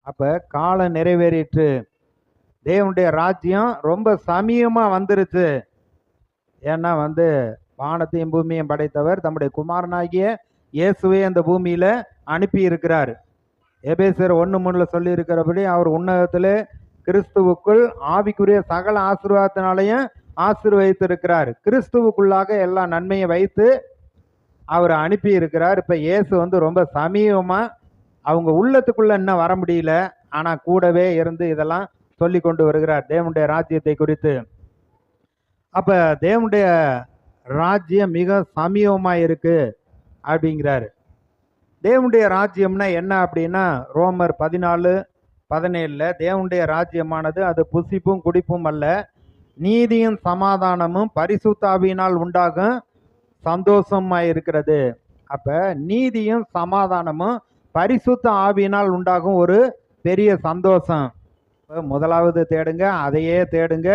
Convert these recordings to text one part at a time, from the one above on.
அப்ப காலம் நிறைவேறிற்று, தேவனுடைய ராஜ்யம் ரொம்ப சமீபமா வந்துருச்சு. ஏன்னா வானத்தையும் பூமியையும் படைத்தவர் தம்முடைய குமாரனாகிய இயேசுவை அந்த பூமியில அனுப்பி இருக்கிறார். எபேசியர் 1:3 சொல்லி இருக்கிறபடி அவர் உன்னதத்திலே கிறிஸ்துவுக்குள் ஆவிக்குரிய சகல ஆசீர்வாதத்தினாலையும் ஆசீர்வதித்திருக்கிறார். கிறிஸ்துவுக்குள்ளாக எல்லா நன்மையை வைத்து அவர் அனுப்பி இருக்கிறார். இப்ப இயேசு ரொம்ப சமீபமா அவங்க உள்ளத்துக்குள்ள இன்னும் வர முடியல, ஆனா கூடவே இருந்து இதெல்லாம் சொல்லி கொண்டு வருகிறார் தேவனுடைய ராஜ்யத்தை குறித்து. அப்ப தேவனுடைய ராஜ்யம் மிக சமீபமா இருக்கு அப்படிங்கிறாரு. தேவனுடைய ராஜ்யம்னா என்ன அப்படின்னா, ரோமர் 14:17 தேவனுடைய ராஜ்யமானது அது புசிப்பும் குடிப்பும் அல்ல, நீதியும் சமாதானமும் பரிசுத்தாவியினால் உண்டாகும் சந்தோஷமா இருக்கிறது. அப்ப நீதியும் சமாதானமும் பரிசுத்த ஆவியினால் உண்டாகும் ஒரு பெரிய சந்தோஷம். முதலாவது தேடுங்க, அதையே தேடுங்க.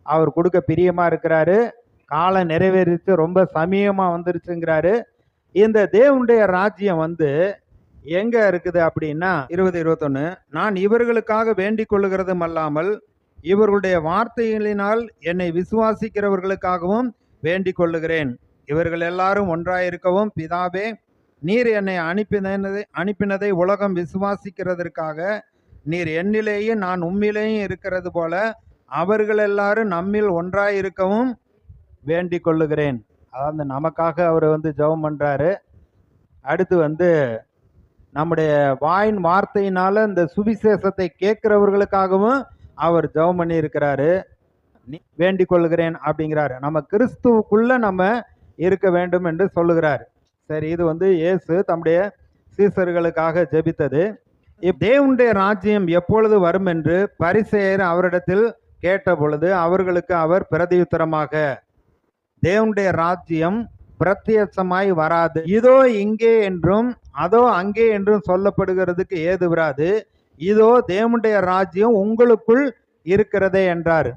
அவர் கொடுக்க பிரியமா இருக்கிறாரு. காலம் நிறைவேறிச்சு, ரொம்ப சமீபமா வந்துருச்சுங்கிறாரு. இந்த தேவனுடைய ராஜ்யம் எங்க இருக்குது அப்படின்னா 20:21 நான் இவர்களுக்காக வேண்டிக் கொள்ளுகிறதும் அல்லாமல் இவர்களுடைய வார்த்தைகளினால் என்னை விசுவாசிக்கிறவர்களுக்காகவும் வேண்டிக் கொள்ளுகிறேன். இவர்கள் எல்லாரும் ஒன்றாயிருக்கவும் பிதாவே நீர் என்னை அனுப்பினதை உலகம் விசுவாசிக்கிறதற்காக நீர் என்னிலேயும் நான் உம்மிலேயும் இருக்கிறது போல அவர்கள் எல்லாரும் நம்மில் ஒன்றாயிருக்கவும் வேண்டிக் கொள்ளுகிறேன். அதாவது நமக்காக அவர் ஜெபம் பண்றாரு. அடுத்து நம்முடைய வாயின் வார்த்தையினால இந்த சுவிசேஷத்தை கேட்கிறவர்களுக்காகவும் அவர் ஜெபம் பண்ணி இருக்கிறாரு. வேண்டிக் கொள்ளுகிறேன் அப்படிங்கிறாரு. நம்ம கிறிஸ்துவுக்குள்ள நம்ம இருக்க வேண்டும் என்று சொல்லுகிறார். சரி, இது இயேசு தம்முடைய சீசர்களுக்காக ஜெபித்தது. தேவனுடைய ராஜ்யம் எப்பொழுது வரும் என்று பரிசேயர் அவரிடத்தில் கேட்ட பொழுது அவர்களுக்கு அவர் பிரதியுத்தரமாக, தேவனுடைய ராஜ்யம் பிரத்யட்சமாய் வராது, இதோ இங்கே என்றும் அதோ அங்கே என்றும் சொல்லப்படுகிறதுக்கு ஏது வராது, இதோ தேவனுடைய ராஜ்யம் உங்களுக்குள் இருக்கிறதே என்றார்.